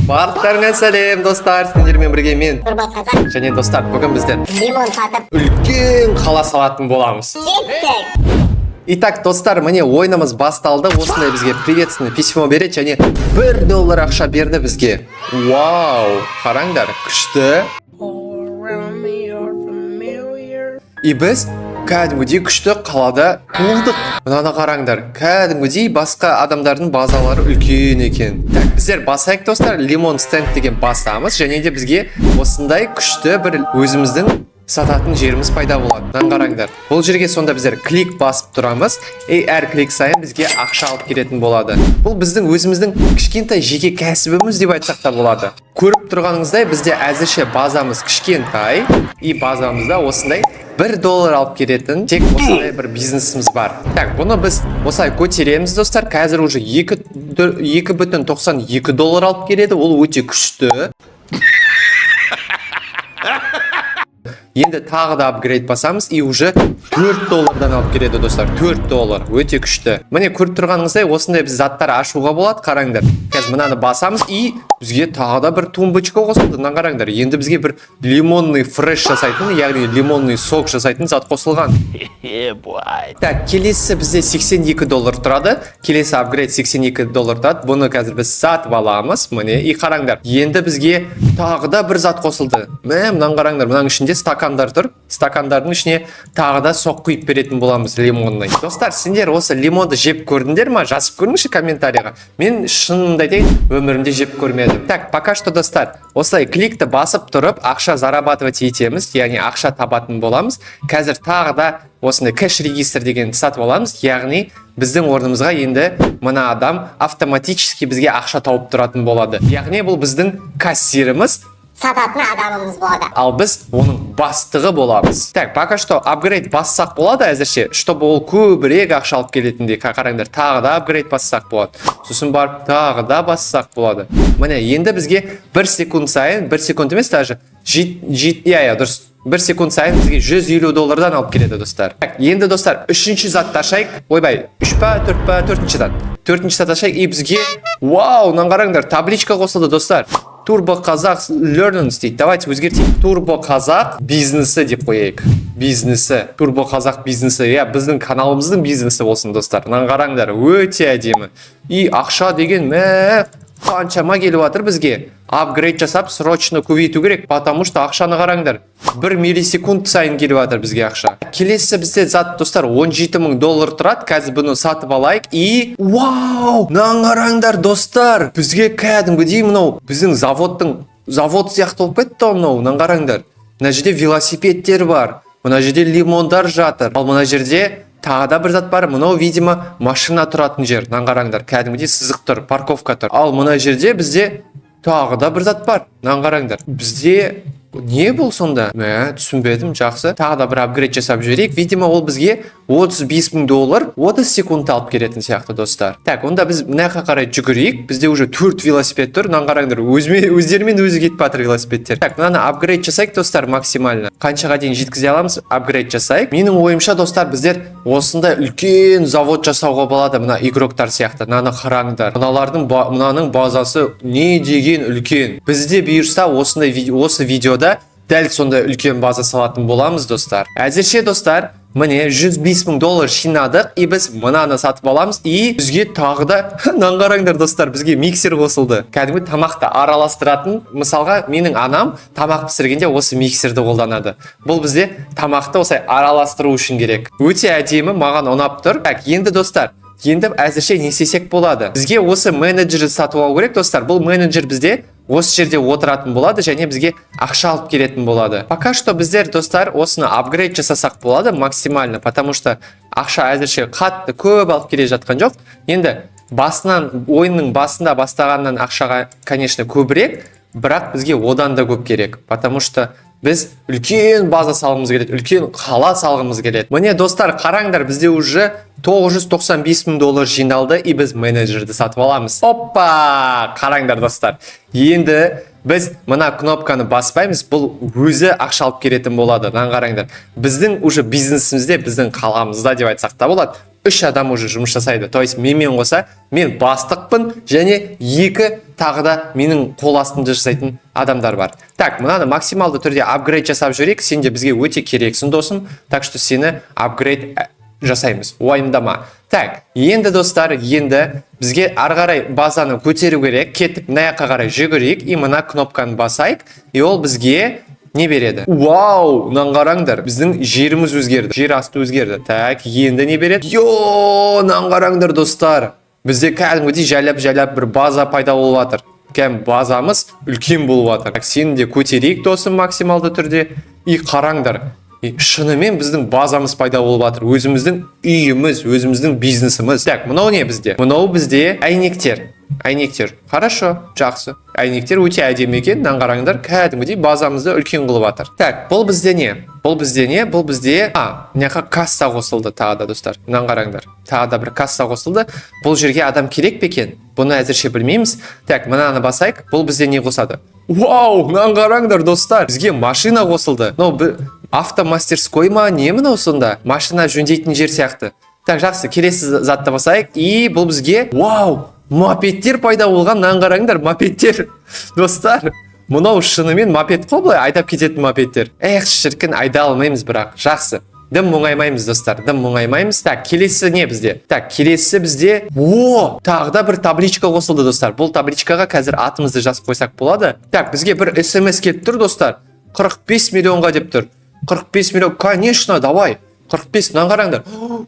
Барлықтарыңа сәлем достар, сендермен бірге мен Турбо Қазақ және достар, бүгін біздер лимон сатып үлкен қала салатын боламыз. кеттік. Итак, достар, міне ойынымыз басталды. Осындай бізге приветственный письмо береді және $1 ақша берді бізге. Вау, қараңдар, күшті. И біз кәдімгідей күшті қалада болдық. Мынаны қараңдар, кәдімгідей басқа адамдардың базалары үлкен екен. Так, біздер басайық достар, лимон стенд деген басамыз және де бізге осындай күшті бір өзіміздің сататын жеріміз пайда болады. Мынаны қараңдар. Бұл жерге сонда біздер клик басып тұрамыз. Әр клик сайын бізге ақша алып келетін болады. Бұл біздің өзіміздің кішкентай жеке кәсібіміз деп айтсақ та болады. Көріп тұрғаныңыздай бізде әзірше базамыз кішкентай, и базамызда осындай $1 алып келетін тек осындай бір бизнесіміз бар. Так, бұны біз осылай көтереміз достар. Қазір уже $2.92 алып келеді. Ол өте күшті. Енді тағы да апгрейд басамыз, и уже $4 алып келеді достар. $4 өте күшті. Міне көріп тұрғаныңыздай осындай біз заттар ашуға болады, қараңдар. Қазір мынаны басамыз, и бізге тағы да бір тумбочка қосылды. Мына қараңдар. Енді бізге бір лимонный фреш жасайтын, яғни лимонный сок жасайтын зат қосылған. Так, келесі бізде $82 тұрады. Келесі апгрейд $82 тұрады. Бұны қазір біз сатып аламыз. Міне, и қараңдар. Енді бізге тағы да бір зат қосылды. Мынаны қараңдар. Мынаның ішінде стакандар тұр. Стакандардың ішіне тағы да сок құйып беретін боламыз, лимонный. Достар, сендер осы лимонды жеп көрдіңдер ма? Жазып көріңізші комментарийға. Мен шынымды айтайын, өмірімде жеп көрмедім. Так, пока что достар, осылай кликті басып тұрып, ақша зарабатывать етеміз, яғни ақша табатын боламыз. Қазір тағы да осындай кэш регистр деген сатып аламыз, яғни біздің орнымызға енді мына адам автоматически бізге ақша тауып тұратын болады. Яғни бұл біздің кассиріміз, Сататын адамымыз болады. ал біз оның бастығы боламыз. Так, пока что апгрейд бассақ болады әзірше, чтобы ол көбірек ақша алып келетіндей. Қараңдар, тағы да апгрейд бассақ болады. Сосын барып тағы да бассақ болады. Міне, енді бізге 1 секунд сайын, 1 секунд емес даже, дұрыс. 1 секунд сайын бізге $150 алып келеді достар. Так, енді достар, үшінші затты ашайық. Ойбай, 3 па, 4 па, 4-ші зат. 4-ші зат ашайық, и бізге, вау, мынаны қараңдар, табличка қосылды достар. Турбо Қазақ Learnings дейді. Давайте өзгертейік. Турбо Қазақ бизнесі деп қояйық. Бизнесі. Турбо Қазақ бизнесі. Біздің каналымыздың бизнесі болсын достар. Мынаны қараңдар, өте әдемі. И ақша деген қаншама келіп жатыр бізге. Апгрейд жасап, срочно көбейту керек, потому что ақшаны қараңдар. 1 миллисекунд сайын келіп жатыр бізге ақша. Келесі бізде зат достар $17,000 тұрады. Қазір бұны сатып алайық, и вау! Мынаны қараңдар достар. Бізге кәдімгідей мынау біздің завод сияқты болып кетті мынау. Мынаны қараңдар. Мына жерде велосипедтер бар. Мына жерде лимондар жатыр. Ал мына жерде тағы да бір зат бар. Мынау, видимо, машина тұратын жер. Мынаны қараңдар. Кәдімгідей сызық тұр, парковка тұр. Ал мына жерде бізде тағы да бір зат бар. Мынаны қараңдар. Бізде не бұл сонда? Түсінбедім, жақсы. Тағы да бір апгрейд жасап жіберейік. Видимо, ол бізге $35,000 30 секунд алып келетін сияқты достар. Так, онда біз мынаға қарай жүгірейік. Бізде уже 4 велосипед тұр. Мынаны қараңдар. Өздерімен өзі кетіп жатыр велосипедтер. Так, мынаны апгрейд жасайық достар максимально. Қаншаға дейін жеткізе аламыз? Апгрейд жасайық. Менің ойымша достар, біздер осындай үлкен завод жасауға болады. Мына игроктар сияқты. Мынаны қараңдар. Мынаның базасы не деген үлкен. Бізде бұйырса осы видеода дәл сондай үлкен база салатын боламыз достар. Әзірше достар, міне $105,000 жинадық, и біз мынаны сатып аламыз, и бізге тағы да мынаны қараңдар достар, бізге миксер қосылды. Кәдімгі тамақты араластыратын, мысалға менің анам тамақ пісіргенде осы миксерді қолданады. Бұл бізде тамақты осылай араластыру үшін керек. Өте әдемі, маған ұнап тұр. Так, енді достар, енді әзірше не істесек болады? Бізге осы менеджерді сатып алу керек достар. Бұл менеджер бізде осы жерде отыратын болады және бізге ақша алып келетін болады. Пока что біздер достар осыны апгрейд жасасақ болады максимально, потому что ақша әзірше қатты көп алып келе жатқан жоқ. Енді ойынның басында бастағаннан ақшаға, конечно, көбірек, бірақ бізге одан да көп керек, потому что біз үлкен база салғымыз келеді, үлкен қала салғымыз келеді. Міне достар, қараңдар, бізде уже $995,000 жиналды, и біз менеджерді сатып аламыз. Опа! Қараңдар достар. Енді біз мына кнопканы баспаймыз, бұл өзі ақша алып келетін болады. Мынаны қараңдар. Біздің уже бизнесімізде, біздің қаламызда деп айтсақ та болады. 3 адам уже жұмыс жасайды. То есть менімен қоса, мен бастықпын және 2 тағы да менің қол астымда жасайтын адамдар бар. Так, мынаны максималды түрде апгрейд жасап жіберейік. Сен де бізге өте керексің, досым. Так что сені апгрейд жасаймыз. Уайымдама. Так, енді достар, енді бізге ары қарай базаны көтеру керек. Кетіп мына жаққа қарай жүгірейік и мына кнопканы басайық. И ол бізге не береді? Вау, мынаны қараңдар. Біздің жеріміз өзгерді. Жер асты өзгерді. Так, енді не береді? Йо, мынаны қараңдар достар. Бізде кәдімгідей жайлап бір база пайда болып жатыр. Базамыз үлкен болып жатыр. Сені де көтерейік, досым, максималды түрде. И қараңдар. Шынымен біздің базамыз пайда болып жатыр. Өзіміздің үйіміз, өзіміздің бизнесіміз. Так, мынау не бізде? Мынау бізде әйнектер. Әйнектер. Хорошо, жақсы. Әйнектер өте әдемі екен. Мынаны қараңдар, кәдімгідей базамызды үлкен қылып жатыр. Так, бұл бізде не? Бұл бізде не? Бұл бізде, мынақа касса қосылды тағы да, достар. Мынаны қараңдар. Тағы да бір касса қосылды. Бұл жерге адам керек пе екен? Бұны әзірше білмейміз. Так, мынаны басайық. Бұл бізде не қосады? Вау, мынаны қараңдар, достар. Бізге машина қосылды. Автомастерской ма, не мынау сонда? Машина жөндейтін жер сияқты. Так, жақсы, келесі затты басайық. И бұл бізге, вау, мопедтер пайда болған. Мынаны қараңдар, мопедтер. Достар, мынау шынымен мопед қой, былай айдап кететін мопедтер. Шіркін, айда алмаймыз бірақ. Жақсы. Дым мұңаймаймыз, достар, дым мұңаймаймыз. Так, келесі не бізде? Так, келесі бізде, тағы да бір табличка қосылды, достар. Бұл табличкаға қазір атымызды жазып қойсақ болады. Так, бізге бір SMS келіп тұр, достар. 45 миллионға деп тұр. 45 миллион, конечно, давай. 45, мынаны қараңдар.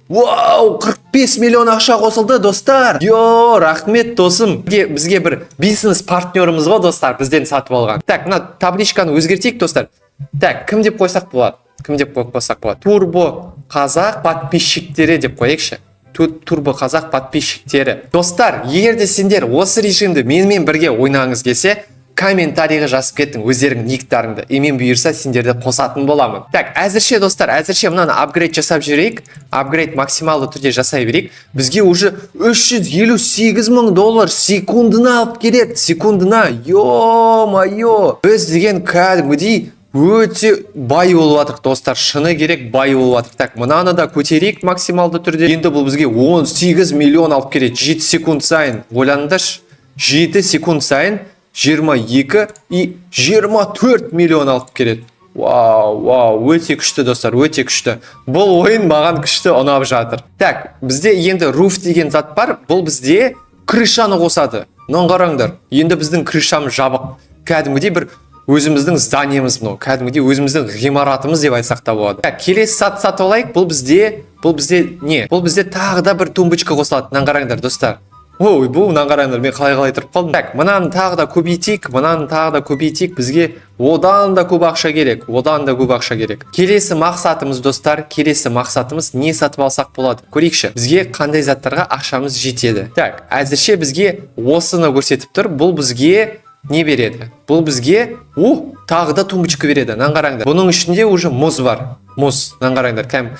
Вау, 45 миллион ақша қосылды, достар. Йо, рахмет, досым. Бізге бір бизнес партнеріміз ғой, достар, бізден сатып алған. Так, мына табличканы өзгертейік, достар. Так, кім деп қойсақ болады? Кім деп қойсақ болады? Турбо қазақ подписчиктері деп қойайықшы. Турбо қазақ подписчиктері. Достар, егер де сендер осы режимді менімен бірге ойнағыңыз келсе, комментарийға жазып кеттің өздерің никтарыңды. Мен бұйырса сендерді қосатын боламын. Так, әзірше достар, әзірше мынаны апгрейд жасап жіберейік. Апгрейд максималды түрде жасай берейік. Бізге уже $358,000 секундына алып келеді. Секундына. Йо-майо. Біз деген кәдімгідей өте бай болып жатыр, достар. Шыны керек бай болып жатыр. Так, мынаны да көтерейік максималды түрде. Енді бұл бізге 18 миллион алып келеді. 7 секунд сайын. Ойлаңдаршы. 7 секунд сайын 22 и 24 миллион алып келеді. Вау, өте күшті, достар, өте күшті. Бұл ойын маған күшті ұнап жатыр. Так, бізде енді руф деген зат бар. Бұл бізде крышаны қосады. Мынаны қараңдар. Енді біздің крышамыз жабық. Кәдімгідей бір өзіміздің зданиеміз мынау. Кәдімгідей өзіміздің ғимаратымыз деп айтсақ та болады. Так, келесі сатып алайық. Бұл бізде не? Бұл бізде тағы да бір тумбочка қосылады. Мынаны қараңдар, достар. Ой, бұл мынаны қараңдар, мен қалай тұрып қалдым. Так, мынаны тағы да көбейтейік, бізге одан да көп ақша керек. Келесі мақсатымыз, достар, не сатып алсақ болады? Көрейікші, бізге қандай заттарға ақшамыз жетеді. Так, әзірше бізге осыны көрсетіп тұр. Бұл бізге не береді? Бұл бізге, тағы да тумбочка береді. Мынаны қараңдар. Бұның ішінде уже мұз бар. Мұз, мынаны қараңдар.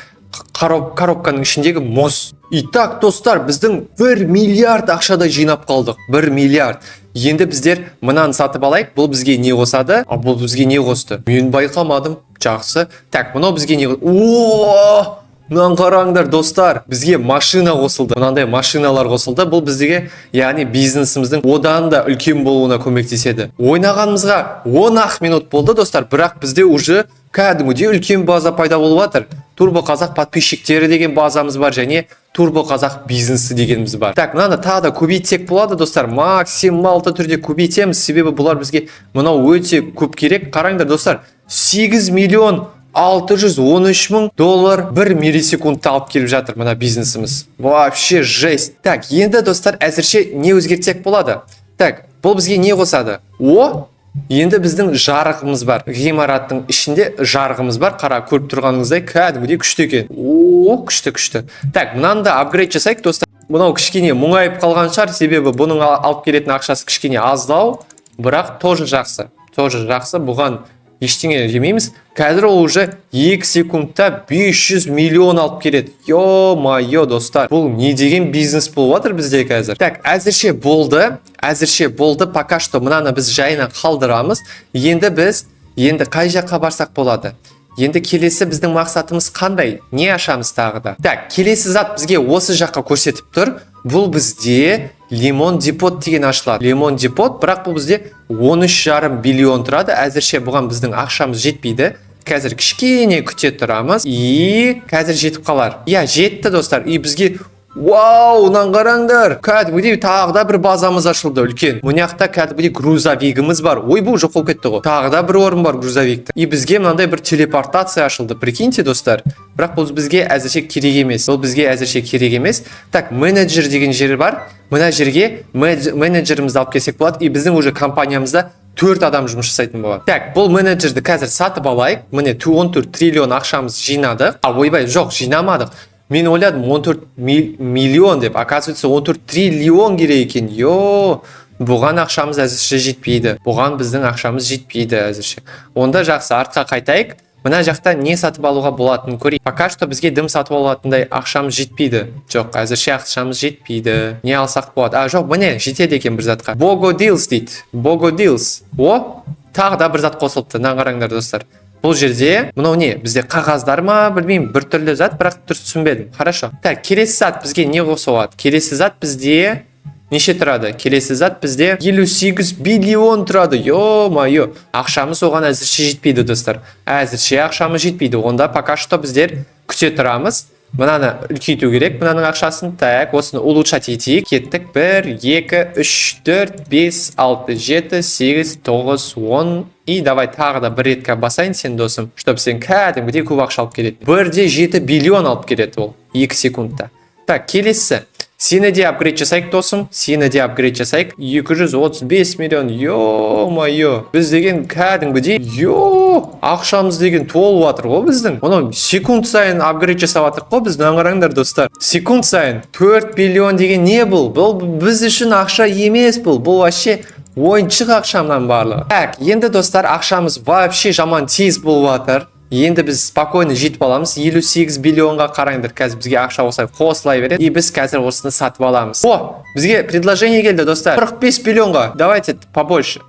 Коробканың ішіндегі мұз. Итак, достар, біздің 1 миллиард ақшада жинап қалдық. 1 миллиард. Енді біздер мынаны сатып алайық. Бұл бізге не қосады? Бұл бізге не қосты? Мен байқамадым. Жақсы. Так, мынау бізге не қосты? Мынаны қараңдар, достар. Бізге машина қосылды. Мынандай машиналар қосылды. Бұл бізге, яғни бизнесіміздің одан да үлкен болуына көмектеседі. Ойнағанымызға 10 минут болды, достар. Бірақ бізде уже кәдімгідей үлкен база пайда болып жатыр. Турбо қазақ подписчиктері деген базамыз бар, және Турбо қазақ бизнесі дегеніміз бар. Так, мынаны тағы да көбейтсек болады, достар. Максималды түрде көбейтеміз, себебі бұлар бізге мынау өте көп керек. Қараңдар, достар, 8 миллион $613,000 1 миллисекундта алып келіп жатыр мына бизнесіміз. Вообще жесть. Так, енді, достар, әзірше не өзгертсек болады? Так, бұл бізге не қосады? Енді біздің жарығымыз бар. Ғимараттың ішінде жарығымыз бар. Қара, көріп тұрғаныңыздай кәдімгідей күшті екен. Күшті. Так, мынаны да апгрейд жасайық, достар. Мынау кішкене мұңайып қалған шығар, себебі бұның алып келетін ақшасы кішкене аздау, бірақ тоже жақсы. Бұған ештеңе жемейміз. Қазір ол уже 2 секундта 500 миллион алып келеді. Йо-майо, достар. Бұл не деген бизнес болып жатыр бізде қазір? Так, әзірше болды. Пока что мынаны біз жайына қалдырамыз. Енді қай жаққа барсақ болады? Енді келесі біздің мақсатымыз қандай? Не ашамыз тағы да? Так, келесі зат бізге осы жаққа көрсетіп тұр. Бұл бізде Lemon Depot деген ашылады. Lemon Depot, бірақ бұл бізде 13,5 миллион тұрады. Әзірше бұған біздің ақшамыз жетпейді. Қазір кішкене күте тұрамыз. И қазір жетіп қалар. Иә, жетті достар. И бізге вау, мынаны қараңдар. Кәдімгідей тағы да бір базамыз ашылды үлкен. Мұнақта кәдімгідей грузовигіміз бар. Ой, бұл жоқ болып кетті ғой. Тағы да бір орын бар грузовикті. И бізге мынандай бір телепортация ашылды. Прикиньте, достар. Бірақ бұл бізге әзірше керек емес. Бұл бізге әзірше керек емес. Так, менеджер деген жері бар. Мына жерге менеджерімізді алып келсек болады. И біздің уже компаниямызда 4 адам жұмыс жасайтын болады. Так, бұл менеджерді қазір сатып алайық. Міне 14 триллион ақшамыз жинадық. Ойбай, жоқ, жинамадық. Мен ойладым 14 миллион деп, оказывается 14 триллион керек екен. Бұған ақшамыз әзірше жетпейді. Бұған біздің ақшамыз жетпейді әзірше. Онда жақсы, артқа қайтайық. Мына жақта не сатып алуға болатынын көрейік. Пока что бізге дым сатып алатындай ақшамыз жетпейді. Жоқ, әзірше ақшамыз жетпейді. Не алсақ болады? Жоқ, міне жетеді екен бір затқа. Bogo Deals дейді. Bogo Deals. Тағы да бір зат қосылыпты. Мына қараңдар, достар. Бұл жерде, мынау не? Бізде қағаздар ма? Білмеймін, бір түрлі зат, бірақ дұрыс түсінбедім. Хорошо. Так, келесі зат бізге не қосылады? Келесі зат бізде неше тұрады? Келесі зат бізде 58 миллион тұрады. Ё-майо. Ақшамыз оған әзірше жетпейді, достар. Әзірше ақшамыз жетпейді. Онда пока что біздер күте тұрамыз. Мынаны үлкейту керек, мынаның ақшасын. Так, осыны улучшать етейік. Кеттік. 1, 2, 3, 4, 5, 6, 7, 8, 9, 10. И давай тағы да бір ретке басайын сен, досым, чтобы сен кәдімгідей көп ақша алып келеді. 1,7 миллион алып келеді ол 2 секундта. Так, келесі. Сені де апгрейд жасайық, досым. Сені де апгрейд жасайық. 235 миллион. Ё-майо. Біз деген кәдімгідей. Ақшамыз деген толып жатыр ғой біздің. Оны секунд сайын апгрейд жасап жатырық қой біз. Қараңдар, достар. Секунд сайын 4 миллион деген не бұл? Бұл біз үшін ақша емес бұл. Бұл вообще ойыншық ақшамнан барлығы. Так, енді достар, ақшамыз вообще жаман тез болып жатыр. Енді біз спокойно жетіп аламыз. 58 миллионға қараңдар, қазір бізге ақша осылай қосылай береді. И біз қазір осыны сатып аламыз. Бізге предложение келді, достар. 45 миллионға. Давайте побольше.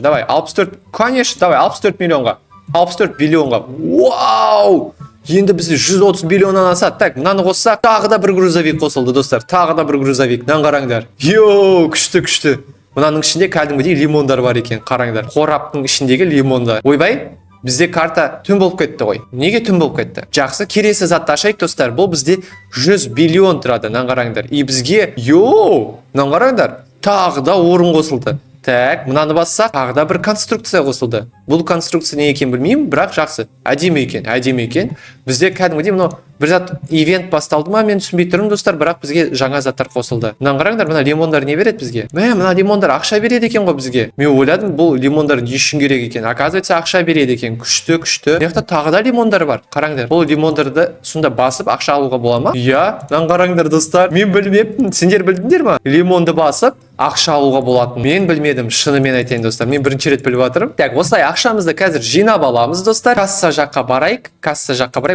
Давай, 64. Конечно, давай, 64 миллионға. 64 миллионға. Вау! Енді бізде 130 миллионнан асады. Так, мынаны қоссақ, тағы да бір грузовик қосылды, достар. Тағы да бір грузовик. Мынаны қараңдар. Күшті. Мынаның ішінде кәдімгідей лимондар бар екен, қараңдар. Қораптың ішіндегі лимондар. Ойбай, бізде карта түн болып кетті ғой. Неге түн болып кетті? Жақсы, келесі затты ашайық, достар. Бұл бізде 100 миллион тұрады, мынаны қараңдар. И бізге, мынаны қараңдар, тағы да орын қосылды. Так, мынаны бассақ, тағы да бір конструкция қосылды. Бұл конструкция не екен білмеймін, бірақ жақсы. Әдемі екен. Бізде кәдімгідей мынау бір зат ивент басталды ма, мен түсінбей тұрмын, достар, бірақ бізге жаңа заттар қосылды. Мынаны қараңдар, мына лимондар не береді бізге? Мына лимондар ақша береді екен ғой бізге. Мен ойладым, бұл лимондар не үшін керек екен? Оказывается, ақша береді екен. Күшті. Мынақты тағы да лимондар бар. Қараңдар. Бұл лимондарды сонда басып ақша алуға бола ма? Иә, мынаны қараңдар, достар. Мен білмеппін. Сендер білдіңдер ма? Лимонды басып ақша алуға болатын. Мен білмедім, шынымен айтайын, достар. Мен бірінші рет біліп жатырмын. Так, осылай ақшамызды қазір жинап аламыз, достар. Касса жаққа барайық,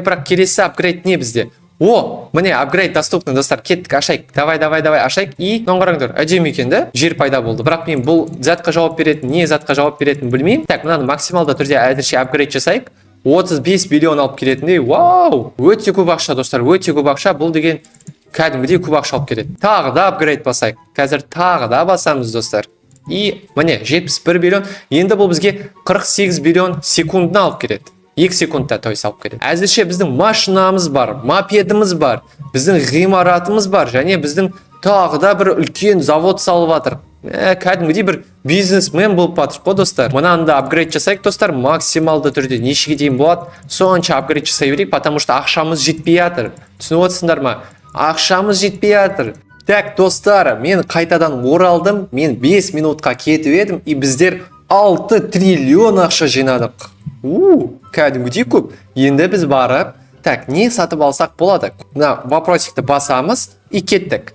бірақ келесі апгрейд не бізде? Міне апгрейд доступны, достар. Кеттік, ашайық. Давай, ашайық. И мынаны қараңдар, әдемі екен, да? Жер пайда болды. Бірақ мен бұл затқа жауап беретін, не затқа жауап беретінін білмеймін. Так, мынаны максималды түрде әзірше апгрейд жасайық. 35 миллион алып келетіндей. Вау! Өте көп ақша, достар. Өте көп ақша. Бұл деген кәдімгідей көп ақша алып келеді. Тағы да апгрейд басайық. Қазір тағы да басамыз, достар. И міне 71 миллион. Енді бұл бізге 48 миллион секундына алып келеді. 2 секундта алып келеді. Әзірше біздің машинамыз бар, мопедіміз бар, біздің ғимаратымыз бар, және біздің тағы да бір үлкен завод салып жатыр. Кәдімгідей бір бизнесмен болып жатыр қой, достар. Мынаны да апгрейд жасайық, достар. Максималды түрде нешеге дейін болады? Сонша апгрейд жасай берейік, потому что ақшамыз жетпей жатыр. Түсініп отырсыңдар ма? Ақшамыз жетпей жатыр. Так, достар, мен қайтадан оралдым. Мен 5 минутқа кетіп едім, и біздер 6 триллион ақша жинадық. Кәдімгідей көп. Енді біз барып, так, не сатып алсақ болады? Мына вопросикті басамыз и кеттік.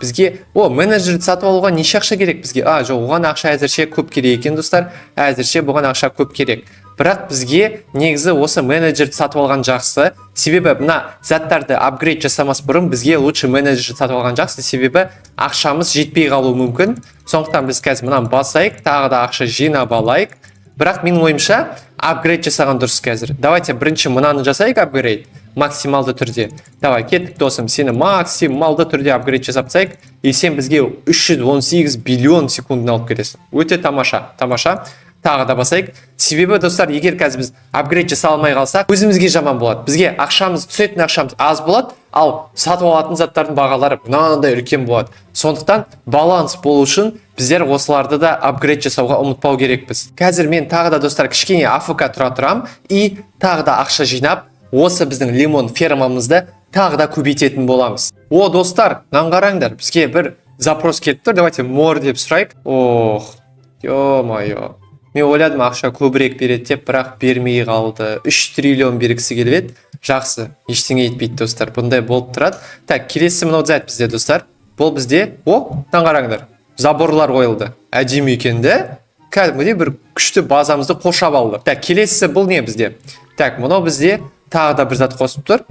Бізге, менеджерді сатып алуға неше ақша керек бізге? Жоқ, оған ақша әзірше көп керек екен, достар. Әзірше бұған ақша көп керек. Бірақ бізге негізі осы менеджерді сатып алған жақсы. Себебі мына заттарды апгрейд жасамас бұрын бізге лучше менеджерді сатып алған жақсы. Себебі ақшамыз жетпей қалуы мүмкін. Сондықтан біз қазір мынаны басайық, тағы да ақша жинап алайық. Бірақ менің ойымша апгрейд жасаған дұрыс қазір. Давайте бірінші мынаны жасайық апгрейд. максималды түрде. Давай кеттік досым, сені максималды түрде апгрейд жасап тастайық, и сен бізге 318 биллион секундын алып келесің. Өте тамаша, тамаша. Тағы да басайық. Себебі достар, егер қазір біз апгрейд жаса алмай қалсақ, өзімізге жаман болады. Бізге ақшамыз, түсетін ақшамыз аз болады, ал сатып алатын заттардың бағалары мынандай үлкен болады. Сондықтан баланс болу үшін біздер осыларды да апгрейд жасауға ұмытпау керекпіз. Қазір мен тағы да достар кішкене АФК тұра тұрам, и тағы да ақша жинап, осы біздің лимон фермамызды тағы да көбейтетін боламыз. О, достар, мынаны қараңдар, бізге бір запрос келіп тұр. Давайте more деп сұрайық. Ох, ё-моё. Мен ойладым ақша көбірек береді деп, бірақ бермей қалды. 3 триллион бергісі келіп еді. Жақсы, ештеңе етпейді достар. Бұндай болып тұрады. Так, келесі мынау зат бізде достар. Бұл бізде, мынаны қараңдар. Заборлар қойылды. Әдемі екен де. Кәдімгідей бір күшті базамызды қоршап алды. Так, келесі бұл не бізде? Так, мынау бізде тағы да бір зат қосып тұр.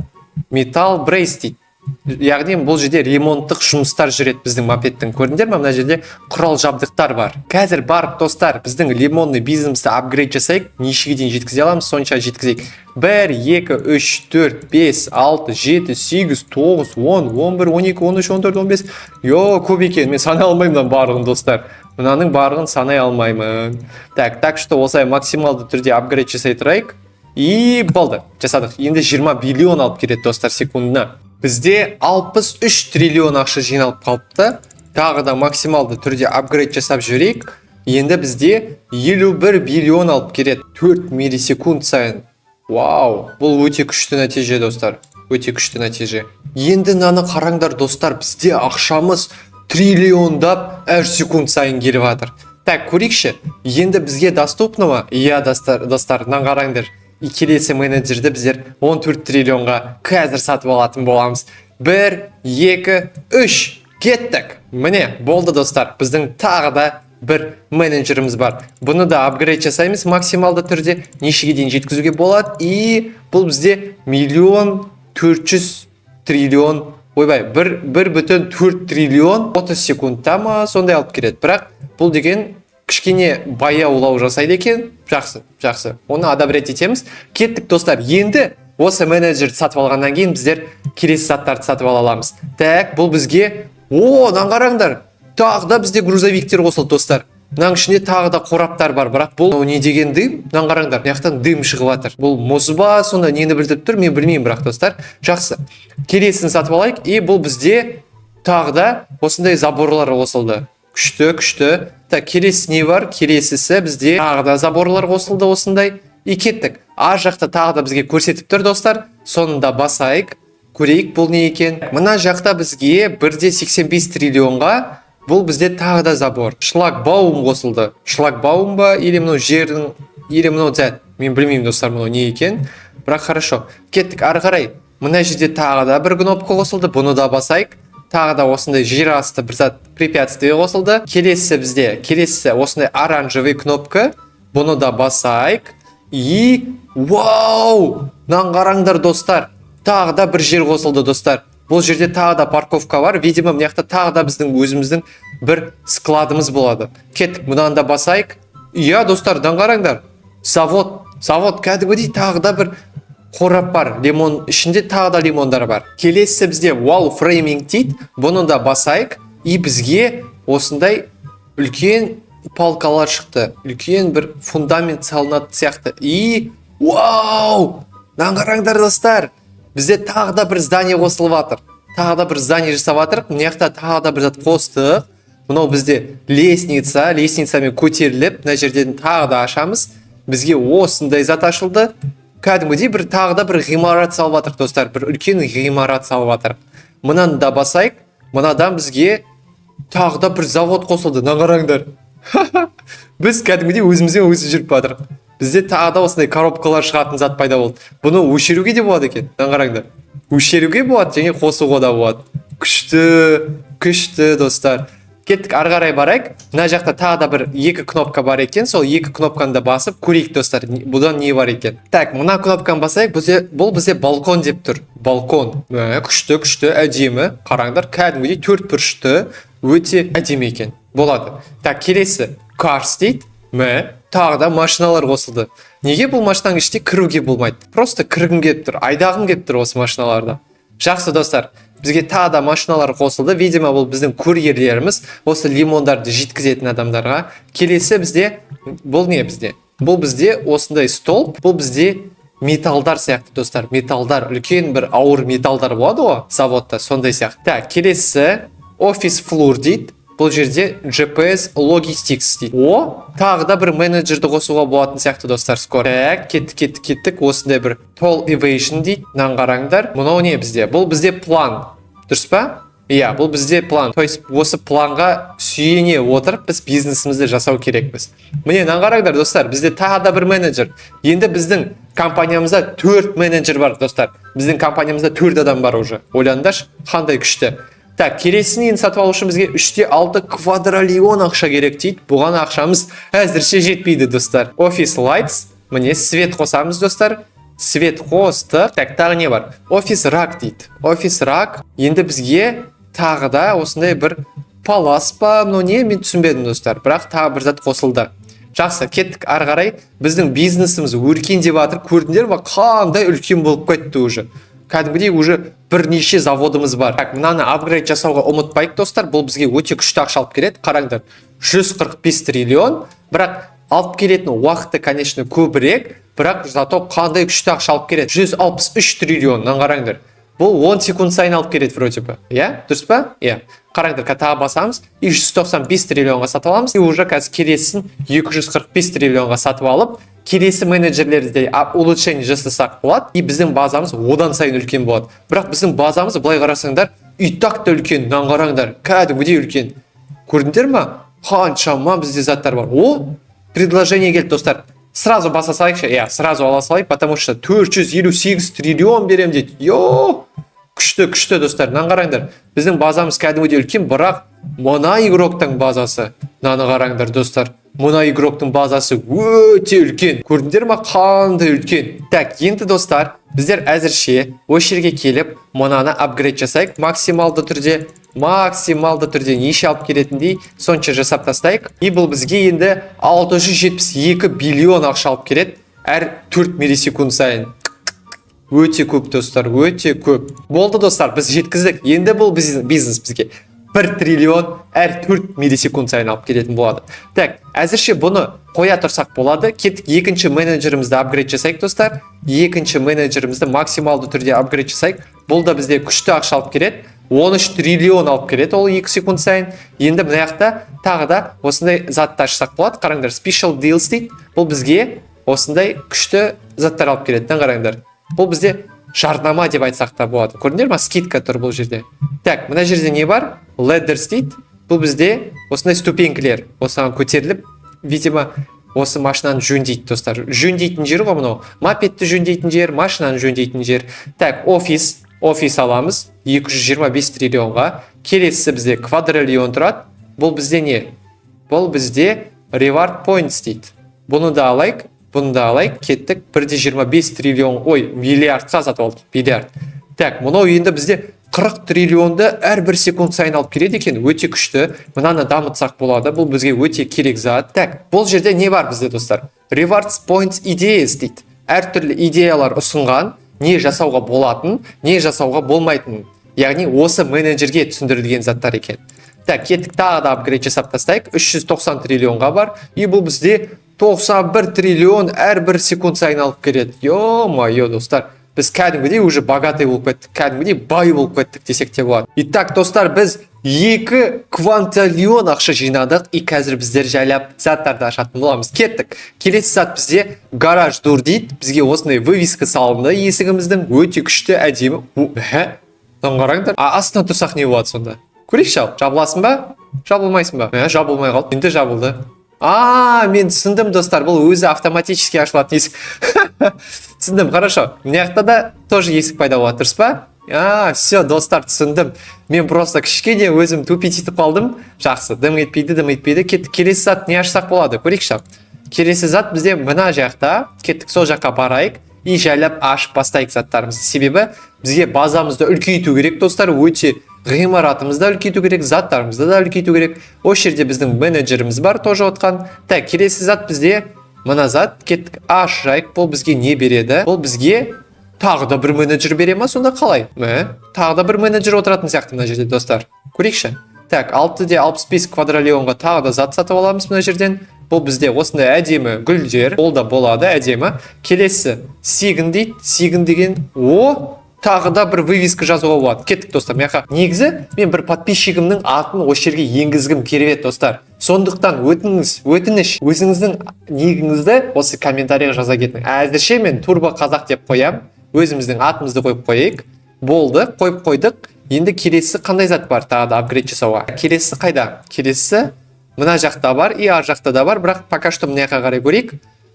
Metal Brace дейді. Яғни бұл жерде ремонттық жұмыстар жүреді біздің мопедтің. Көрдіңдер ме, мына жерде құрал жабдықтар бар. Қазір барып достар, біздің лимонный бизнесті апгрейд жасайық. Нешеге дейін жеткізе аламыз, сонша жеткізейік. 1, 2, 3, 4, 5, 6, 7, 8, 9, 10, 11, 12, 13, 14, 15. Йо, көп екен. Мен санай алмаймын барлығын достар. Мынаның барлығын санай алмаймын. Так что осылай максималды түрде апгрейд жасай тұрайық. И болды. Жасадық. Енді 20 биллион алып келеді достар секундына. Бізде 63 триллион ақша жиналып қалыпты. Тағы да максималды түрде апгрейд жасап жүрейік. Енді бізде 51 биллион алып келеді 4 миллисекунд сайын. Вау, бұл өте күшті нәтиже достар. Өте күшті нәтиже. Енді мынаны қараңдар достар, бізде ақшамыз триллиондап әр секунд сайын келіп жатыр. Так, көрейікші. Енді бізге доступны ма? Иә достар, мынаны қараңдар. Келесі менеджерді біздер 14 триллионға қазір сатып алатын боламыз. 1, 2, 3, кеттік. Міне, болды достар. Біздің тағы да бір менеджеріміз бар. Бұны да апгрейд жасаймыз максималды түрде. Нешеге дейін жеткізуге болады. И бұл бізде 1,4 триллион, ойбай, 1,4 триллион 30 секундта ма сондай алып келеді. Бірақ бұл деген кішкене баяулау жасайды екен. Жақсы. Оны адабрет етеміз. Кеттік достар. Енді осы менеджерді сатып алғаннан кейін біздер келесі заттарды сатып ала аламыз. Так, бұл бізге, мынаны қараңдар. Тағы да бізде грузовиктер қосылды достар. Мынаның ішінде тағы да қораптар бар. Бірақ бұл не деген дым? Мынаны қараңдар. Мынаяқтан дым шығып жатыр. Бұл мұз ба, сонда нені білдіріп тұр? Мен білмеймін бірақ достар. Жақсы. Келесін сатып алайық. И бұл бізде тағы да осындай заборлар қосылды. Күшті. Так, келесі не бар? Келесісі бізде тағы да заборлар қосылды осындай. И кеттік. Ар жақта тағы да бізге көрсетіп тұр достар. Сонында басайық. Көрейік бұл не екен. Мына жақта бізге 1,85 триллионға бұл бізде тағы да забор. Шлагбаум қосылды. Шлагбаум ба? Или мынау жердің, или мынау зәт. Мен білмеймін достар мынау не екен. Бірақ хорошо. Кеттік ары қарай. Мына жерде тағы да бір кнопка қосылды. Бұны да басайық. Тағы да осындай жер асты бір зат препятствие қосылды. Келесі осындай оранжевый кнопка. Бұны да басайық. И вау! Мынаны қараңдар достар. Тағы да бір жер қосылды достар. Бұл жерде тағы да парковка бар. Видимо, мынаяқта тағы да біздің өзіміздің бір складымыз болады. Кеттік, мынаны да басайық. Иә достар, мынаны қараңдар. Завод кәдімгідей тағы да бір қорап бар. Лимон ішінде тағы да лимондар бар. Келесі бізде wall framing дейді. Бұны да басайық. И бізге осындай үлкен палкалар шықты. Үлкен бір фундамент салынады сияқты. И вау! Мынаны қараңдар достар. Бізде тағы да бір здание қосылып жатыр. Тағы да бір здание жасап жатыр. Мынаяқта тағы да бір зат қостық. Мынау бізде лестницамен көтеріліп, мына жерден тағы да ашамыз. Бізге осындай зат ашылды. Кәдімгідей бір тағы да бір ғимарат салып жатыр достар. Бір үлкен ғимарат салып жатыр. Мынаны да басайық. Мынадан бізге тағы да бір завод қосылды. Мына қараңдар. Біз кәдімгідей өзімізден өзі жүріп жатырық. Бізде тағы да осындай коробкалар шығатын зат пайда болды. Бұны өшіруге де болады екен. Мына қараңдар. Өшіруге болады және қосуға да болады. Күшті достар. Кеттік ары қарай барайық. Мына жақта тағы да бір екі кнопка бар екен. Сол екі кнопканы да басып көрейік достар. Бұдан не бар екен? Так, мына кнопканы басайық. Бұл бізде балкон деп тұр. Балкон. Күшті, әдемі. Қараңдар, кәдімгідей 4 бұрышты. Өте әдемі екен. Болады. Так, келесі cars дейді. тағы да машиналар қосылды. Неге бұл машинаның ішіне кіруге болмайды? Просто кіргім келіп тұр, айдағым келіп тұр осы машиналарда. Жақсы достар, бізге тағы да машиналар қосылды. Видимо, бұл біздің курьерлеріміз, осы лимондарды жеткізетін адамдарға. Келесі бізде, бұл не бізде? Бұл бізде осындай стол, бұл бізде металдар сияқты достар. Металдар, үлкен бір ауыр металдар болады ғой, заводта, сондай сияқты. Так, келесі офис флур дейді. Бұл жерде GPS Logistics дейді. Тағы да бір менеджерді қосуға болатын сияқты достар. Скоро. Так, кеттік. Осындай бір Toll Evasion дейді. Мынаны қараңдар. Мынау не бізде? Бұл бізде план. Дұрыс па? Иә, бұл бізде план. То есть осы планға сүйене отырып біз бизнесімізді жасау керекпіз. Міне, мынаны қараңдар достар. Бізде тағы да бір менеджер. Енді біздің компаниямызда 4 менеджер бар достар. Біздің компаниямызда 4 адам бар уже. Ойлаңдаршы, қандай күшті. Так, келесін енді сатып алу үшін бізге 3-6 квадриллион ақша керек дейді. Бұған ақшамыз әзірше жетпейді достар. Office Lights, міне свет қосамыз достар. Свет қостық. Так, тағы не бар? Office Rack дейді. Office Rack. Енді бізге тағы да осындай бір палас па, но не, мен түсінбедім достар. Бірақ тағы бір зат қосылды. Жақсы, кеттік ары қарай. Біздің бизнесіміз өркендеп жатыр. Көрдіңдер ме? Қандай үлкен болып кетті уже. Кәдімгідей уже бірнеше заводымыз бар. Так, мынаны апгрейд жасауға ұмытпайық достар. Бұл бізге өте күшті ақша алып келеді. Қараңдар, 145 триллион. Бірақ алып келетін уақыты, конечно, көбірек. Бірақ зато қандай күшті ақша алып келеді. 163 триллионнан қараңдар. Бұл 10 секунд сайын алып келеді вроде бы. Иә, дұрыс па? Иә. Қараңдар, тағы басамыз. 195 триллионға сатып аламыз. И уже қазір келесін 245 триллионға сатып алып, келесі менеджерлерде улучшение жасасақ болады, и біздің базамыз одан сайын үлкен болады. Бірақ біздің базамыз былай қарасаңдар, итак та үлкен, мынаны қараңдар, кәдімгідей үлкен. Көрдіңдер ме? Қаншама бізде заттар бар. Предложение келді достар. Сразу баса салайықшы, сразу ала салайық, потому что 458 триллион берем дейді. Күшті достар, мынаны қараңдар. Біздің базамыз кәдімгідей үлкен, бірақ мына игроктың базасы, мынаны қараңдар достар. Мына игроктың базасы өте үлкен. Көрдіңдер ме? Қандай үлкен. Так, енді достар, біздер әзірше осы жерге келіп, мынаны апгрейд жасайық. Максималды түрде неше алып келетіндей сонша жасап тастайық. И бұл бізге енді 672 биллион ақша алып келеді әр 4 миллисекунд сайын. Өте көп достар, өте көп. Болды достар, біз жеткіздік. Енді бұл бизнес бізге 1 триллион әр 4 миллисекунд сайын алып келетін болады. Так, әзірше бұны қоя тұрсақ болады. Кеттік екінші менеджерімізді апгрейд жасайық достар. Екінші менеджерімізді максималды түрде апгрейд жасайық. Бұл да бізде күшті ақша алып келеді. 13 триллион алып келеді ол 2 секунд сайын. Енді мына жақта тағы да осындай затты ашсақ болады. Қараңдар, special deals дейді. Бұл бізге осындай күшті заттар алып келеді. Қараңдар. Бұл бізде жарнама деп айтсақ та болады. Көрдіңдер ме? Скидка тұр бұл жерде. Так, мына жерде не бар? Ladders дейді. Бұл бізде осындай ступенькілер. Осыған көтеріліп, видимо, осы машинаны жөндейді достар. Жөндейтін жер ғой мынау. Мопедті жөндейтін жер, машинаны жөндейтін жер. Так, офис аламыз 225 триллионға. Келесі бізде квадриллион тұрады. Бұл бізде не? Бұл бізде reward points дейді. Бұны да алайық. Кеттік 125 триллион, миллиардқа сатып алдық, миллиард. Так, мынау енді бізде 40 триллионды әр 1 секунд сайын алып келеді екен, өте күшті. Мынаны дамытсақ болады, бұл бізге өте керек зат. Так, бұл жерде не бар бізде достар? Rewards points ideas дейді. Әртүрлі идеялар ұсынған, не жасауға болатын, не жасауға болмайтын. Яғни осы менеджерге түсіндірілген заттар екен. Так, кеттік тағы да апгрейд жасап тастайық. 390 триллионға бар. И бұл бізде 91 триллион әр 1 секунд сайын алып келеді. Ё-моё, достар. Біз кәдімгідей уже богатый болып кеттік, кәдімгідей бай болып кеттік десек те болады. Итак, достар, біз 2 квантиллион ақша жинадық, и қазір біздер жайлап заттарды ашатын боламыз. Кеттік. Келесі зат бізде гараж дур дейді. Бізге осындай вывеска салынды есігіміздің, өте күшті, әдемі. Қараңдар. Астынан тұрсақ не болады сонда? Көрейікші, жабыласың ба? Жабылмайсың ба? Жабылмай қалды. Енді жабылды. Мен түсіндім достар, бұл өзі автоматически ашылатын есік. Түсіндім, хорошо. Мына жақта да тоже есік пайда болады, дұрыс па? Все, достар, түсіндім. Мен просто кішкене өзім тупить етіп қалдым. Жақсы, дым етпейді. Кеттік, келесі зат не ашсақ болады? Көрейікші. Келесі зат бізде мына жақта. Кеттік, сол жаққа барайық. и жайлап ашып бастайық заттарымызды. Себебі бізге базамызды үлкейту керек достар, өте ғимаратымызды үлкейту керек, заттарымызды да үлкейту керек. Осы жерде біздің менеджеріміз бар тоже отқан. Так, келесі зат бізде мына зат, кеттік ашайық. Бұл бізге не береді? Бұл бізге тағы да бір менеджер бере ма, сонда қалай? Тағы да бір менеджер отыратын сияқты мына жерде достар. Көрейікші. Так, 6-65 квадриллионға тағы да зат сатып аламыз мына жерден. Бұл бізде осындай әдемі гүлдер, ол да болады әдемі. Келесі сигін дейді. Сигін деген тағы да бір вывеска жазуға болады. Кеттік достар. Негізі мен бір подписчигімнің атын осы жерге енгізгім келіп еді достар. Сондықтан өтініш өзіңіздің нигіңізді осы комментарийға жаза кетіңіз. Әзірше мен Турбо Қазақ деп қоям. Өзіміздің атымызды қойып қойайық. Болды, қойып қойдық. Енді келесі қандай зат бар тағы да апгрейд жасауға? Келесі қайда? Келесі мына жақта бар, и ар жақта да бар, бірақ пока что мына жаққа қарай көрейік.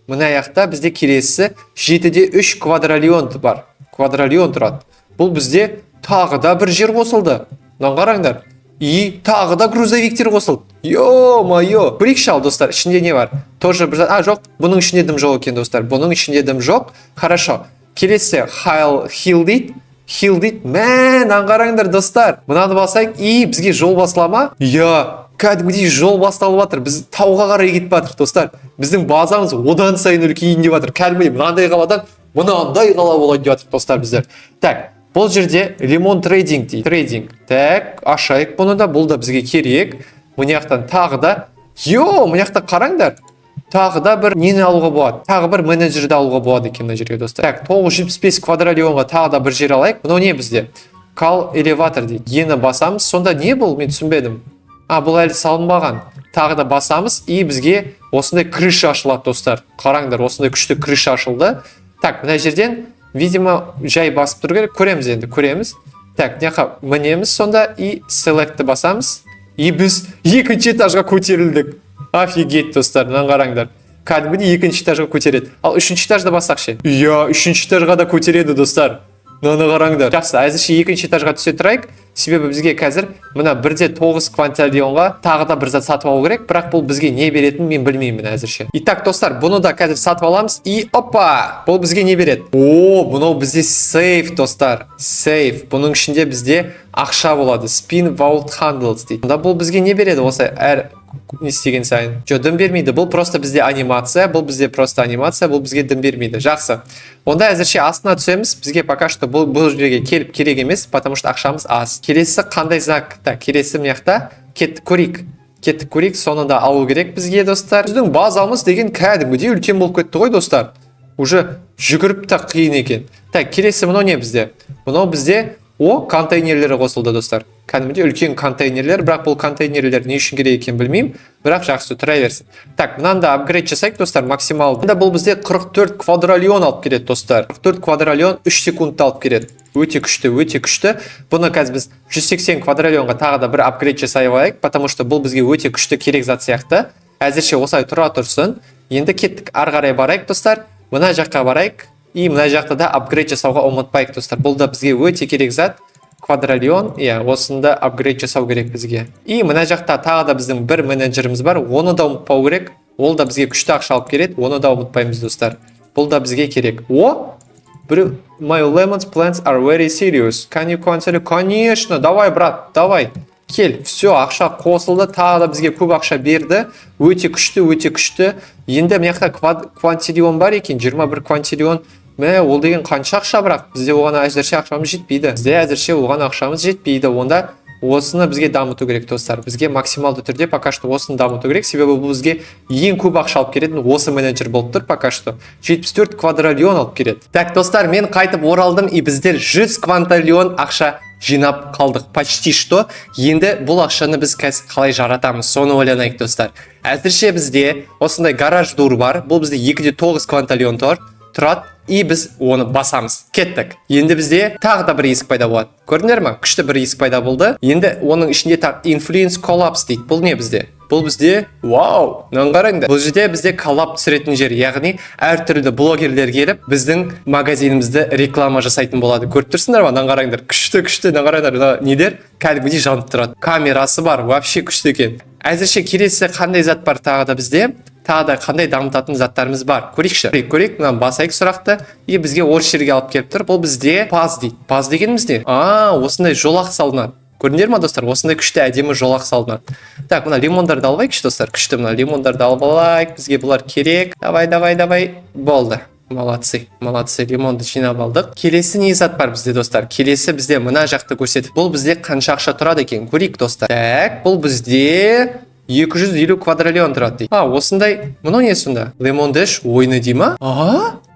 Мына жақта бізде келесі 7-3 квадриллион бар. Квадриллион тұрады. Бұл бізде тағы да бір жер қосылды. Мынаны қараңдар. И тағы да грузовиктер қосылды. Йо-майо. Көрейікші ал достар, ішінде не бар? Тоже бір зат. Жоқ, бұның ішінде дым жоқ екен достар. Бұның ішінде дым жоқ. Хорошо. Келесі Hill дейді. Hill дейді. Мынаны қараңдар достар. Мынаны басайық, и бізге жол басылама? Кәдімгідей жол басталып жатыр. Біз тауға қарай кетіп жатыр достар. Біздің базамыз одан сайын үлкейін деп жатыр. Кәдімгідей мынандай қаладан мынандай қала болады деп жатыр достар біздер. Так, бұл жерде лимон трейдинг дейді. Трейдинг. Так, ашайық бұны да. Бұл да бізге керек. Мына жақтан тағы да. Мына жақта қараңдар. Тағы да бір нені алуға болады? Тағы бір менеджерді алуға болады екен мына жерге достар. Так, 975 квадриллионға тағы да бір жер алайық. Мынау не бізде? Кал элеватор дейді. Ені басамыз. Сонда не бұл? Мен түсінбедім. Бұл әлі салынбаған. Тағы да басамыз, и бізге осындай крыша ашылады достар. Қараңдар, осындай күшті крыша ашылды. Так, мына жерден, видимо, жай басып тұру керек. Көреміз енді, көреміз. Так, неқа мінеміз сонда, и select'ті басамыз. И біз екінші этажға көтерілдік. Офигеть достар, мынаны қараңдар. Кәдімгідей екінші этажға көтереді. Ал үшінші этажда басақшы. Үшінші этажға да көтереді достар. Мынаны қараңдар. Жақсы, әзірше екінші этажға түсе тұрайық. Себебі бізге қазір мына 1-9 квадриллионға тағы да бір зат сатып алу керек, бірақ бұл бізге не беретінін мен білмеймін әзірше. Итак, достар, бұны да қазір сатып аламыз, и опа, бұл бізге не береді? Бұнау бізде сейф, достар. Сейф. Бұның ішінде бізде ақша болады. Spin Vault Handles дейді. Бұл бізге не береді? Осы әр не істеген сайын? Дым бермейді. Бұл просто бізде анимация, бұл бізде просто анимация, бұл бізге дым бермейді. Жақсы. Онда әзірше астына түсеміз. Бізге пока что бұл жерге келіп керек емес, потому что ақшамыз аз. Келесі қандай знак? Келесі мына жақта кеттік көрейік. Соны да алу керек бізге достар. Біздің базамыз деген кәдімгідей үлкен болып кетті ғой достар. Уже жүгіріп та қиын екен. Так, келесі мынау не бізде? Мынау бізде контейнерлері қосылды достар. Кәдімгідей үлкен контейнерлер, бірақ бұл контейнерлер не үшін керек екенін білмеймін, бірақ жақсы тұра берсін. Так, мынаны да апгрейд жасайық достар, максимал. Бұл бізде 44 квадриллион алып келеді достар. 44 квадриллион 3 секундта алып келеді. Өте күшті. Бұны қазір біз 180 квадриллионға тағы да бір апгрейд жасай алайық, потому что бұл бізге өте күшті керек зат сияқты. Әзірше осылай тұра тұрсын. Енді кеттік ары қарай барайық достар. Мына жаққа барайық. И мына жақта да апгрейд жасауға ұмытпайық достар. Бұл да бізге өте керек зат. Квадриллион, осында апгрейд жасау керек бізге. И мына жақта тағы да біздің бір менеджеріміз бар. Оны да ұмытпау керек. Ол да бізге күшті ақша алып келеді. Оны да ұмытпаймыз достар. Бұл да бізге керек. My lemons plants are very serious. Can you consider? Конечно, давай, брат, давай. Кел, все, ақша қосылды, тағы да бізге көп ақша берді. Өте күшті. Енді мына жақта квантиллион бар екен, 21 квантиллион. Ол деген қанша ақша, бірақ бізде оған әзірше ақшамыз жетпейді. Онда осыны бізге дамыту керек достар. Бізге максималды түрде пока что осыны дамыту керек. Себебі бұл бізге ең көп ақша алып келетін осы менеджер болып тұр пока что. 74 квадриллион алып келеді. Так, достар, мен қайтып оралдым, и біздер 100 квадриллион ақша жинап қалдық. Почти что. Енді бұл ақшаны біз қалай жаратамыз, соны ойланайық достар. Әзірше бізде осындай гараж дур бар. Бұл бізде 2-9 квадриллион тұрады. И біз оны басамыз. Кеттік. Енді бізде тағы да бір есік пайда болады. Көрдіңдер ма? Күшті бір есік пайда болды. Енді оның ішінде influence collapse дейді. Бұл не бізде? Бұл бізде, вау, мынаны қараңдар. Бұл жерде бізде коллап түсіретін жер, яғни әртүрлі блогерлер келіп, біздің магазинімізді реклама жасайтын болады. Көріп тұрсыңдар ма? Мынаны қараңдар. Күшті, мынаны қараңдар. Недер? Кәдімгідей жанып тұрады. Камерасы бар, вообще күшті екен. Әзірше келесі қандай зат бар тағы да бізде? тағы да қандай дамытатын заттарымыз бар. Көрейікші. Көрейік, мына басайық сұрақты. И бізге орыс жерге алып келіп тұр. Бұл бізде паз дейді. Паз дегеніміз не? Осындай жолақ салынады. Көрдіңдер ма достар? Осындай күшті әдемі жолақ салынады. Так, мына лимондарды алайықшы достар. Күшті мына лимондарды алып алайық. Бізге бұлар керек. Давай. Болды. Молодцы, лимонды жинап алдық. Келесі не зат бар бізде достар? Келесі бізде мына жақты көрсетіп. Бұл бізде қанша ақша тұрады екен? Көрейік достар. Так, бұл бізде 250 квадриллион тұрады дейді. Осындай. Мынау не сонда? Lemon Dash ойыны дей ма?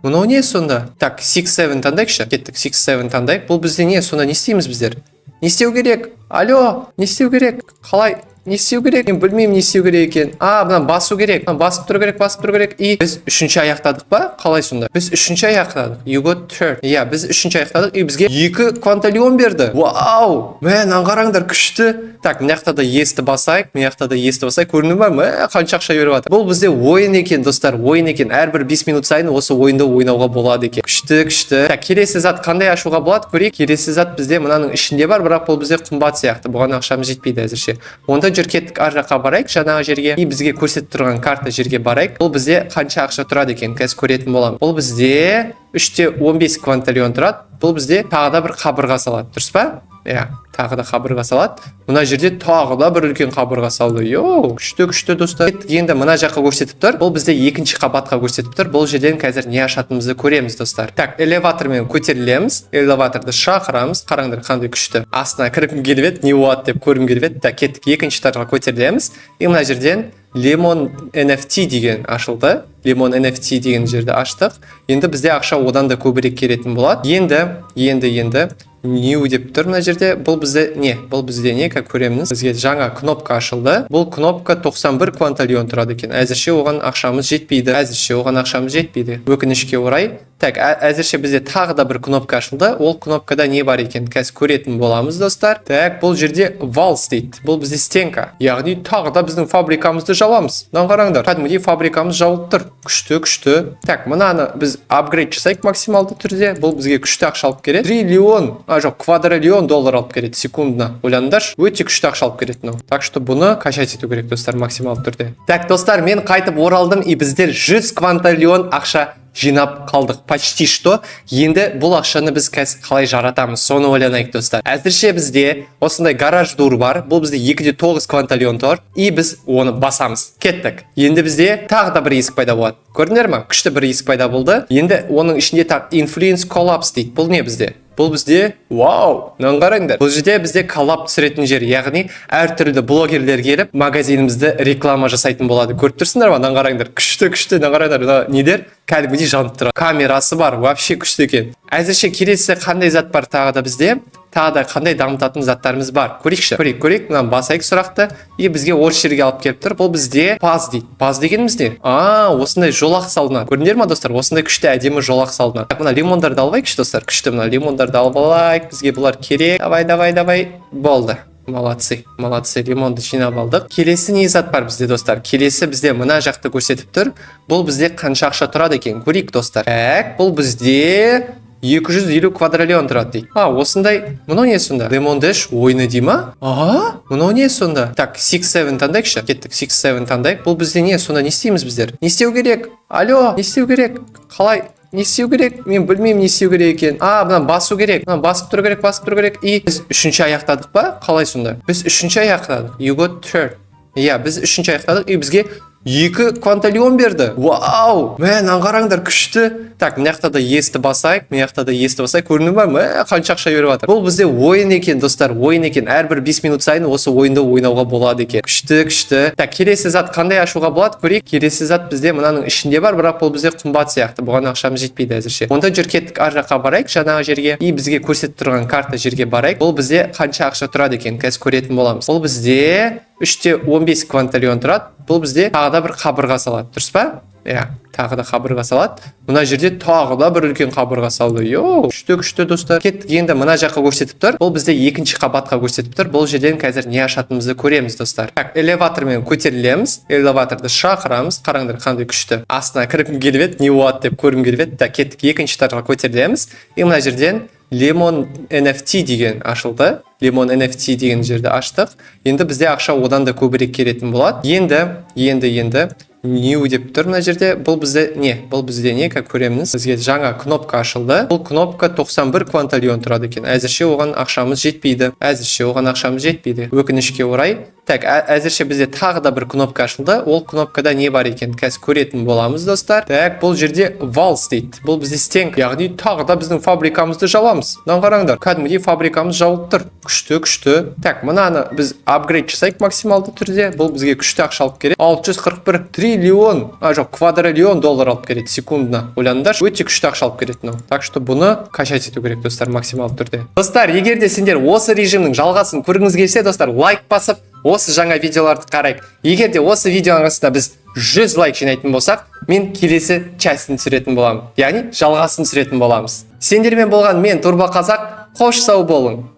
Мынау не сонда? Так, 6-7 таңдайықшы. Кеттік, 6-7 таңдайық. Бұл бізде не? Сонда не істейміз біздер? Не істеу керек? Алло, не істеу керек? Қалай? Не істеу керек? Мен білмеймін не істеу керек екен. Мына басу керек. Басып тұру керек. И біз үшінші аяқтадық па? Қалай сонда? Біз үшінші аяқтадық. You got third. Иә, біз үшінші аяқтадық. И бізге 2 квантиллион берді. Вау! Қараңдар, күшті. Так, мына жақта да есті басайық. Көрінді ма? Қанша ақша беріп жатыр. Бұл бізде ойын екен, достар. Ойын екен. Әрбір 5 минут сайын осы ойынды ойнауға болады екен. Күшті. Так, келесі зат қандай ашуға болады? Көрейік. Келесі зат бізде мынаның ішінде бар, бірақ бұл бізде қымбат сияқты. Бұған ақшамыз жетпейді әзірше. Онда жүр, кеттік, ар жаққа барайық, жаңағы жерге. И бізге көрсетіп тұрған карта жерге барайық. Бұл бізде қанша ақша тұрады екен? Қазір көретін боламын. Бұл бізде 3-15 квантиллион тұрады. Бұл бізде тағы да бір қабырға салады. Дұрыс па? Иә, тағы да қабырға салады. Мына жерде тағы да бір үлкен қабырға салды. Күшті достар. Енді мына жаққа көрсетіп тұр. Бұл бізде екінші қабатқа көрсетіп тұр. Бұл жерден қазір не ашатынымызды көреміз достар. Так, элеватормен көтерілеміз. Элеваторды шақырамыз. Қараңдар, қандай күшті. Астына кіргім келіп еді, не болады деп көргім келіп еді. Так, кеттік, екінші этажға көтерілеміз. И мына жерден Lemon NFT деген ашылды. Lemon NFT деген жерді аштық. Енді бізде ақша одан да көбірек келетін болады. Енді New деп тұр мына жерде. Бұл бізде не? Как көреміз? Бізге жаңа кнопка ашылды. Бұл кнопка 91 квантиллион тұрады екен. Әзірше оған ақшамыз жетпейді. Өкінішке орай. Так, әзірше бізде тағы да бір кнопка ашылды. Ол кнопкада не бар екен? Қазір көретін боламыз достар. Так, бұл жерде Walls дейді. Бұл бізде стенка. Яғни тағы да біздің фабрикамызды жабамыз. Қараңдар. Кәдімгідей фабрикамыз жабылып тұр. Күшті. Так, мынаны біз апгрейд жасайық максималды түрде. Бұл бізге күшті ақша алып келеді. Квадриллион доллар алып келеді секундына. Ойланыңдаршы, өте күшті ақша алып келеді мынау. Так что бұны качать ету керек достар максималды түрде. Так, достар, мен қайтып оралдым и біздер 100 квантиллион ақша жинап қалдық. Почти что. Енді бұл ақшаны біз қалай жаратамыз, соны ойланайық достар. Әзірше бізде осындай гараж дур бар. Бұл бізде 2-9 квантиллион тұр. И біз оны басамыз. Кеттік. Енді бізде тағы да бір есік пайда болады. Көрдіңдер ма? Күшті бір есік пайда болды. Енді оның ішінде Influence Collapse дейді. Бұл не бізде? Бұл бізде, вау, қараңдар. Бұл жерде бізде коллап түсіретін жер, яғни әртүрлі блогерлер келіп магазинімізді реклама жасайтын болады. Көріп тұрсыңдар ма? Қараңдар. Күшті, қараңдар. Недер? Кәдімгідей жанып тұрады. Камерасы бар, вообще күшті екен. Әзірше келесі қандай зат бар тағы да бізде? Тағы да қандай дамытатын заттарымыз бар. Көрейікші. Көрейік. Мына басайық сұрақты. И бізге орыс жерге алып келіп тұр. Бұл бізде паз дейді. Паз дегеніміз не? Осындай жолақ салынады. Көрдіңдер ма достар? Осындай күшті әдемі жолақ салынады. Так, мына лимондарды алайықшы достар. Күшті мына лимондарды алып алайық. Бізге бұлар керек. Давай. Болды. Молодцы, лимонды жинап алдық. Келесі не зат бар бізде достар? Келесі бізде мына жақты көрсетіп тұр. Бұл бізде қанша ақша тұрады екен? Көрейік достар. Так, бұл бізде 250 квадриллион тұрады дейді. Осындай. Мынау не сонда? Lemon Dash ойыны дей ма? Мынау не сонда? Так, 6-7 таңдайықшы. Кеттік, 6-7 таңдайық. Бұл бізде не? Сонда не істейміз біздер? Не істеу керек? Алло, не істеу керек? Қалай? Не істеу керек? Мен білмеймін не істеу керек екен. Басу керек. Басып тұру керек. И біз үшінші аяқтадық па? Қалай сонда? Біз үшінші аяқтадық. You got third. Иә, біз үшінші аяқтадық. И бізге 2 квантиллион берді. Вау! Қараңдар, күшті. Так, мына жақта да есті басайық. Көрінді ма? Қанша ақша беріп жатыр. Бұл бізде ойын екен, достар. Әрбір 5 минут сайын осы ойынды ойнауға болады екен. Күшті. Так, келесі зат қандай ашуға болады? Көрейік. Келесі зат бізде мынаның ішінде бар, бірақ бұл бізде қымбат сияқты. Бұған ақшамыз жетпейді әзірше. Онда жүр, кеттік, ар жаққа барайық, жаңағы жерге. И бізге көрсетіп тұрған карта жерге барайық. Бұл бізде қанша ақша тұрады екен? Қазір көретін боламыз. Бұл бізде 3-15 квантиллион тұрады. Бұл бізде тағы да бір қабырға салады. Дұрыс па? Иә, тағы да қабырға салады. Мына жерде тағы да бір үлкен қабырға салды. Күшті достар. Кеттік, енді мына жаққа көрсетіп тұр. Бұл бізде екінші қабатқа көрсетіп тұр. Бұл жерден қазір не ашатынымызды көреміз достар. Так, элеватормен көтерілеміз. Элеваторды шақырамыз. Қараңдар, қандай күшті. Астына кіргім келіп еді, не болады деп көргім келіп еді. Так, кеттік, екінші этажға көтерілеміз. И мына жерден Lemon NFT деген ашылды. Lemon NFT деген жерді аштық. Енді бізде ақша одан да көбірек келетін болады. Енді new деп тұр мына жерде. Бұл бізде не көреміз. Бізге жаңа кнопка ашылды. Бұл кнопка 91 кванталион тұрады екен. Әзірше оған ақшамыз жетпейді. Өкінішке орай. Так, әзірше бізде тағы да бір кнопка ашылды. Ол кнопкада не бар екен? Қазір көретін боламыз, достар. Так, бұл жерде valve дейді. Бұл бізде стенк, яғни тағы да біздің фабрикамызды жабамыз. Мынаны қараңдар. Кәдімгідей фабрикамыз жабылып тұр. Күшті. Так, мынаны біз апгрейд жасайық максималды түрде. Бұл бізге күшті ақша алып келеді. 641 триллион, квадриллион доллар алып келеді секундына. Ойланыңдар, өте күшті ақша алып келеді мынау. Так что бұны качать ету керек, достар, максималды түрде. Достар, егер де сендер осы режимнің жалғасын көргіңіз келсе, достар, лайк басып, осы жаңа видеоларды қарайық. Егер де осы видеоның астына біз 100 лайк жинайтын болсақ, мен келесі частын түсіретін боламын. Яғни жалғасын түсіретін боламыз. Сендермен болған мен Турбо Қазақ, қош сау болың.